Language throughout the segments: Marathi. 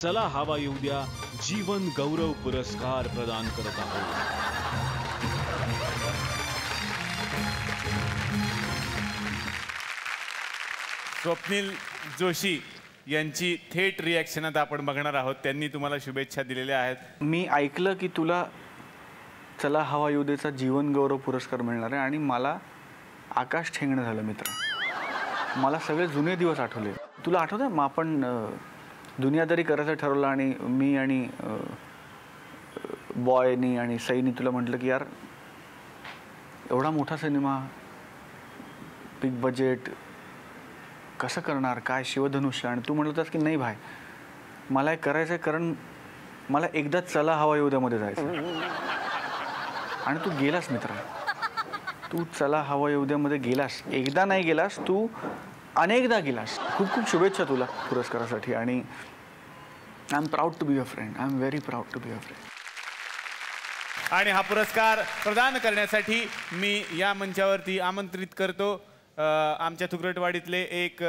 चला हवा येऊ द्या जीवन गौरव पुरस्कार प्रदान करत आहोत. स्वप्नील जोशी यांची थेट रिॲक्शन आता आपण बघणार आहोत. त्यांनी तुम्हाला शुभेच्छा दिलेल्या आहेत. मी ऐकलं की तुला चला हवा येऊ देचा जीवन गौरव पुरस्कार मिळणार आहे आणि मला आकाश ठेंगणं झालं मित्र. मला सगळे जुने दिवस आठवले. तुला आठवतं मग आपण दुनियादारी करायचं ठरवलं आणि मी आणि बॉयनी आणि सईनी तुला म्हटलं की यार एवढा मोठा सिनेमा बिग बजेट कसं करणार काय शिवधनुष्य आणि तू म्हटलं होतास की नाही भाई मला हे करायचं आहे कारण मला एकदा चला हवा येऊ द्यामध्ये जायचं आणि तू गेलास मित्र. तू चला हवा येऊ द्यामध्ये गेलास. एकदा नाही गेलास तू अनेकदा गेलास. खूप खूप शुभेच्छा तुला पुरस्कारासाठी आणि I am proud to be your friend. I am very proud to be your friend. आणि हा पुरस्कार प्रदान करण्यासाठी मी या मंचावरती आमंत्रित करतो आमच्या थुकरटवाडीतले एक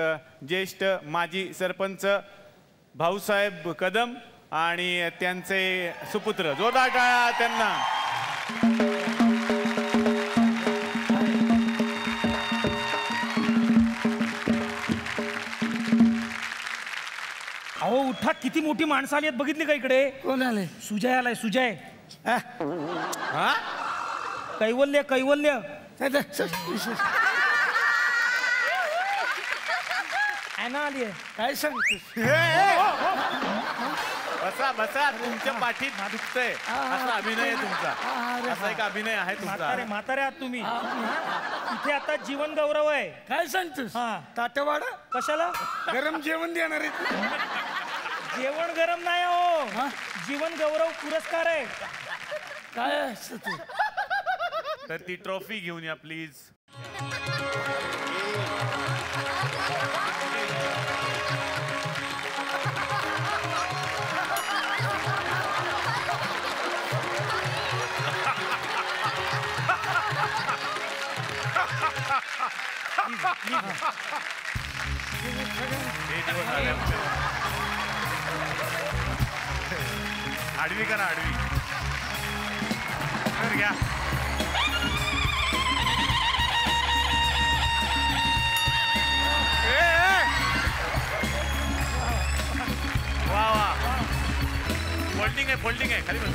ज्येष्ठ माजी सरपंच भाऊसाहेब कदम आणि त्यांचे सुपुत्र. जोरदार टाळ्या त्यांना. अहो उठा, किती मोठी माणसं आली आहेत बघितली का इकडे? कोण आले? सुजय आलाय. सुजय हा कैवल्य कैवल्य ॲना आली आहे. काय सांगतोस? बसा बसा. तुमच्या पाठीत दुखतंय असा अभिनय आहे तुमचा. असा एक अभिनय आहे तुमचा. म्हातारे आहात तुम्ही. इथे आता जीवन गौरव आहे. काय सांगतोस? हा. ताटवाडा कशाला? गरम जेवण देणार आहे. जेवण गरम नाही हो, जीवन गौरव पुरस्कार आहे. काय असतं ते? तर ती ट्रॉफी घेऊन या प्लीज. आडवी करा आडवी तर घ्या. वा वा फोल्डिंग आहे फोल्डिंग आहे खाली बस.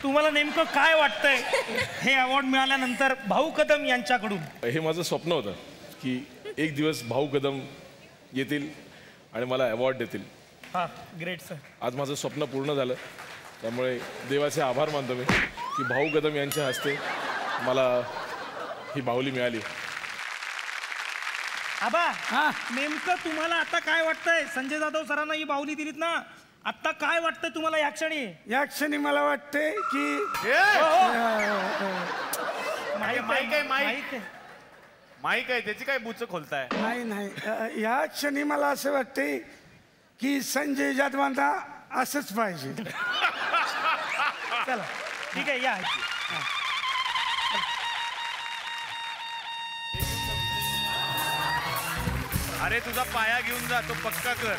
तुम्हाला नेमकं काय वाटतंय हे अवॉर्ड मिळाल्यानंतर भाऊ कदम यांच्याकडून? हे माझं स्वप्न होतं की एक दिवस भाऊ कदम येतील आणि मला अवॉर्ड देतील. हां ग्रेट सर. आज माझं स्वप्न पूर्ण झालं. त्यामुळे देवाचे आभार मानतो मी की भाऊ कदम यांच्या हस्ते मला ही बाहुली मिळाली. आबा नेमकं तुम्हाला आता काय वाटतंय? संजय जाधव सरांना ही बाहुली दिलीत ना, आता काय वाटतंय तुम्हाला या क्षणी? या क्षणी मला वाटतंय की माईक आहे त्याची काय बुच खोलताय? नाही या क्षणी मला असं वाटतंय की संजय जाधवांना असंच पाहिजे. चला ठीक आहे या. अरे तुझा पाया घेऊन जा तो पक्का कर.